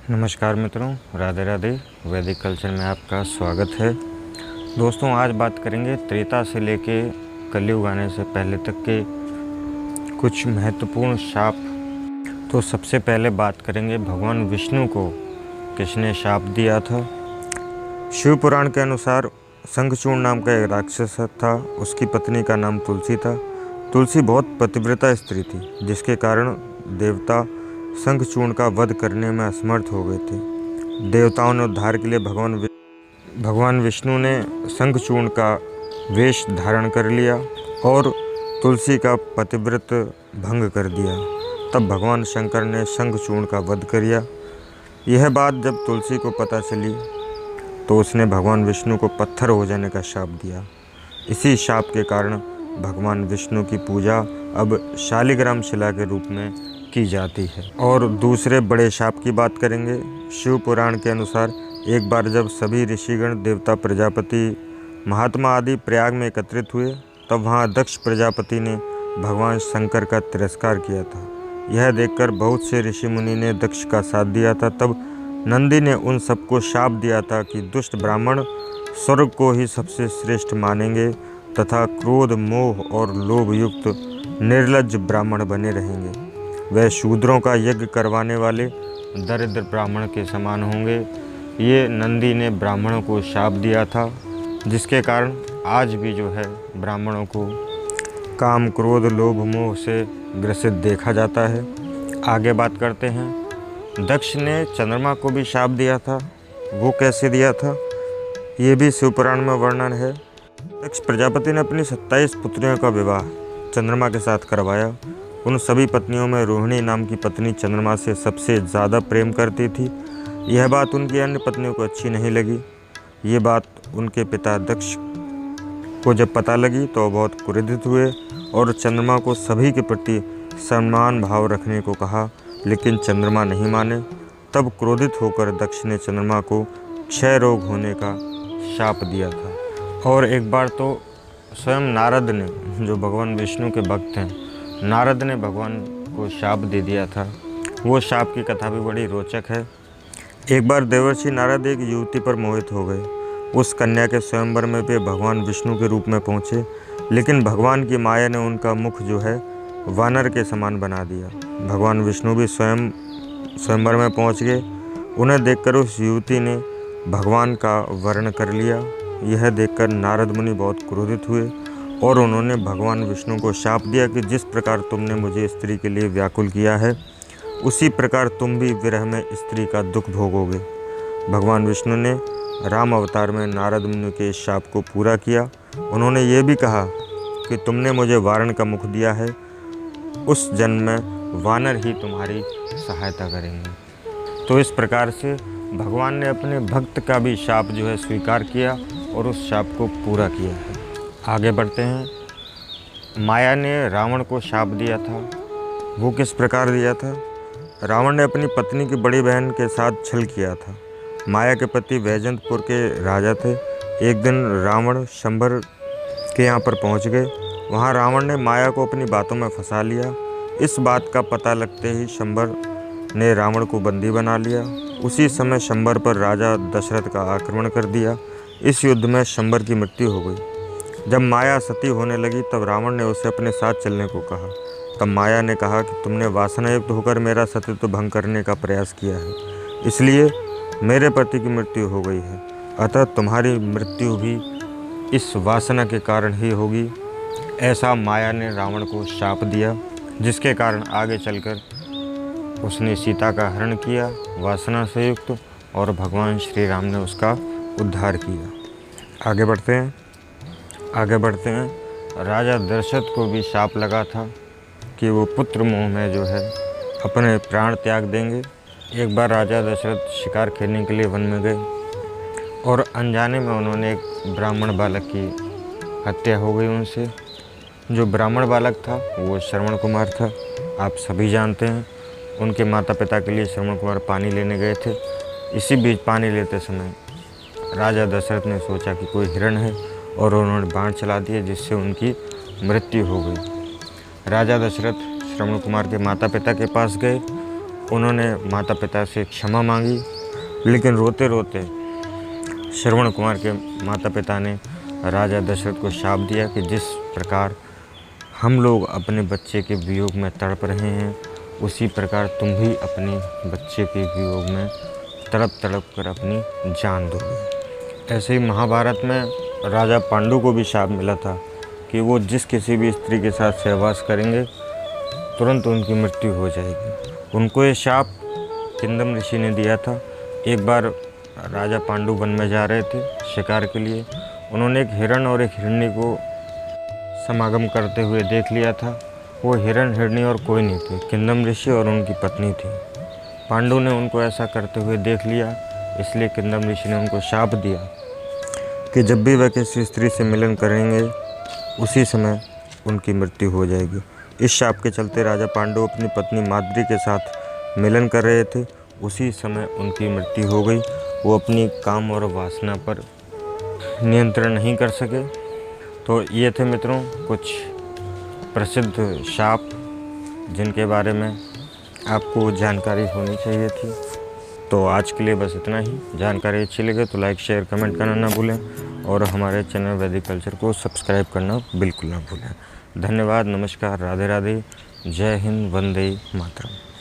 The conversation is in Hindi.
नमस्कार मित्रों, राधे राधे। वैदिक कल्चर में आपका स्वागत है। दोस्तों, आज बात करेंगे त्रेता से लेके कलयुग आने से पहले तक के कुछ महत्वपूर्ण शाप। तो सबसे पहले बात करेंगे भगवान विष्णु को किसने शाप दिया था। शिव पुराण के अनुसार शंखचूर्ण नाम का एक राक्षस था। उसकी पत्नी का नाम तुलसी था। तुलसी बहुत पतिव्रता स्त्री थी, जिसके कारण देवता शंखचूर्ण का वध करने में असमर्थ हो गए थे। देवताओं ने उद्धार के लिए भगवान विष्णु ने शंखचूर्ण का वेश धारण कर लिया और तुलसी का पतिव्रत भंग कर दिया। तब भगवान शंकर ने शंखचूर्ण का वध किया। यह बात जब तुलसी को पता चली तो उसने भगवान विष्णु को पत्थर हो जाने का शाप दिया। इसी शाप के कारण भगवान विष्णु की पूजा अब शालिग्राम शिला के रूप में की जाती है। और दूसरे बड़े शाप की बात करेंगे। शिव पुराण के अनुसार एक बार जब सभी ऋषिगण, देवता, प्रजापति, महात्मा आदि प्रयाग में एकत्रित हुए, तब वहाँ दक्ष प्रजापति ने भगवान शंकर का तिरस्कार किया था। यह देखकर बहुत से ऋषि मुनि ने दक्ष का साथ दिया था। तब नंदी ने उन सबको शाप दिया था कि दुष्ट ब्राह्मण स्वर्ग को ही सबसे श्रेष्ठ मानेंगे तथा क्रोध, मोह और लोभ युक्त निर्लज्ज ब्राह्मण बने रहेंगे। वह शूद्रों का यज्ञ करवाने वाले दरिद्र ब्राह्मण के समान होंगे। ये नंदी ने ब्राह्मणों को शाप दिया था, जिसके कारण आज भी जो है ब्राह्मणों को काम, क्रोध, लोभ, मोह से ग्रसित देखा जाता है। आगे बात करते हैं। दक्ष ने चंद्रमा को भी शाप दिया था। वो कैसे दिया था, ये भी शिवपुराण में वर्णन है। दक्ष प्रजापति ने अपनी 27 पुत्रियों का विवाह चंद्रमा के साथ करवाया। उन सभी पत्नियों में रोहिणी नाम की पत्नी चंद्रमा से सबसे ज़्यादा प्रेम करती थी। यह बात उनकी अन्य पत्नियों को अच्छी नहीं लगी। ये बात उनके पिता दक्ष को जब पता लगी तो बहुत क्रोधित हुए और चंद्रमा को सभी के प्रति सम्मान भाव रखने को कहा, लेकिन चंद्रमा नहीं माने। तब क्रोधित होकर दक्ष ने चंद्रमा को क्षय रोग होने का शाप दिया था। और एक बार तो स्वयं नारद ने, जो भगवान विष्णु के भक्त हैं, नारद ने भगवान को शाप दे दिया था। वो शाप की कथा भी बड़ी रोचक है। एक बार देवर्षि नारद एक युवती पर मोहित हो गए। उस कन्या के स्वयंवर में वे भगवान विष्णु के रूप में पहुँचे, लेकिन भगवान की माया ने उनका मुख जो है वानर के समान बना दिया। भगवान विष्णु भी स्वयं स्वयंवर में पहुँच गए। उन्हें देखकर उस युवती ने भगवान का वर्ण कर लिया। यह देखकर नारद मुनि बहुत क्रोधित हुए और उन्होंने भगवान विष्णु को शाप दिया कि जिस प्रकार तुमने मुझे स्त्री के लिए व्याकुल किया है, उसी प्रकार तुम भी विरह में स्त्री का दुख भोगोगे। भगवान विष्णु ने राम अवतार में नारद मुनि के इस शाप को पूरा किया। उन्होंने ये भी कहा कि तुमने मुझे वारण का मुख दिया है, उस जन्म में वानर ही तुम्हारी सहायता करेंगे। तो इस प्रकार से भगवान ने अपने भक्त का भी शाप जो है स्वीकार किया और उस शाप को पूरा किया है। आगे बढ़ते हैं। माया ने रावण को शाप दिया था। वो किस प्रकार दिया था। रावण ने अपनी पत्नी की बड़ी बहन के साथ छल किया था। माया के पति वैजंतपुर के राजा थे। एक दिन रावण शंबर के यहाँ पर पहुँच गए। वहाँ रावण ने माया को अपनी बातों में फंसा लिया। इस बात का पता लगते ही शंबर ने रावण को बंदी बना लिया। उसी समय शंबर पर राजा दशरथ का आक्रमण कर दिया। इस युद्ध में शंबर की मृत्यु हो गई। जब माया सती होने लगी तब रावण ने उसे अपने साथ चलने को कहा। तब माया ने कहा कि तुमने वासनायुक्त होकर मेरा सतीत्व भंग करने का प्रयास किया है, इसलिए मेरे पति की मृत्यु हो गई है। अतः तुम्हारी मृत्यु भी इस वासना के कारण ही होगी। ऐसा माया ने रावण को शाप दिया, जिसके कारण आगे चलकर उसने सीता का हरण किया वासना से युक्त, और भगवान श्री राम ने उसका उद्धार किया। आगे बढ़ते हैं। राजा दशरथ को भी शाप लगा था कि वो पुत्र मोह में जो है अपने प्राण त्याग देंगे। एक बार राजा दशरथ शिकार खेलने के लिए वन में गए और अनजाने में उन्होंने एक ब्राह्मण बालक की हत्या हो गई उनसे। जो ब्राह्मण बालक था वो श्रवण कुमार था। आप सभी जानते हैं, उनके माता पिता के लिए श्रवण कुमार पानी लेने गए थे। इसी बीच पानी लेते समय राजा दशरथ ने सोचा कि कोई हिरण है और उन्होंने बाण चला दिया, जिससे उनकी मृत्यु हो गई। राजा दशरथ श्रवण कुमार के माता पिता के पास गए उन्होंने माता पिता से क्षमा मांगी, लेकिन रोते रोते श्रवण कुमार के माता पिता ने राजा दशरथ को शाप दिया कि जिस प्रकार हम लोग अपने बच्चे के वियोग में तड़प रहे हैं, उसी प्रकार तुम भी अपने बच्चे के वियोग में तड़प तड़प कर अपनी जान दोगे। ऐसे ही महाभारत में राजा पांडु को भी शाप मिला था कि वो जिस किसी भी स्त्री के साथ सहवास करेंगे तुरंत उनकी मृत्यु हो जाएगी। उनको ये शाप किंदम ऋषि ने दिया था। एक बार राजा पांडु वन में जा रहे थे शिकार के लिए। उन्होंने एक हिरण और एक हिरणी को समागम करते हुए देख लिया था। वो हिरण हिरणी और कोई नहीं थे, किंदम ऋषि और उनकी पत्नी थी। पांडु ने उनको ऐसा करते हुए देख लिया, इसलिए किंदम ऋषि ने उनको शाप दिया कि जब भी वह किसी स्त्री से मिलन करेंगे उसी समय उनकी मृत्यु हो जाएगी। इस शाप के चलते राजा पांडु अपनी पत्नी माद्री के साथ मिलन कर रहे थे, उसी समय उनकी मृत्यु हो गई। वो अपनी काम और वासना पर नियंत्रण नहीं कर सके। तो ये थे मित्रों कुछ प्रसिद्ध शाप जिनके बारे में आपको जानकारी होनी चाहिए थी। तो आज के लिए बस इतना ही। जानकारी अच्छी लगे तो लाइक शेयर कमेंट करना ना भूलें और हमारे चैनल वैदिक कल्चर को सब्सक्राइब करना बिल्कुल ना भूलें। धन्यवाद, नमस्कार, राधे राधे, जय हिंद, वंदे मातरम।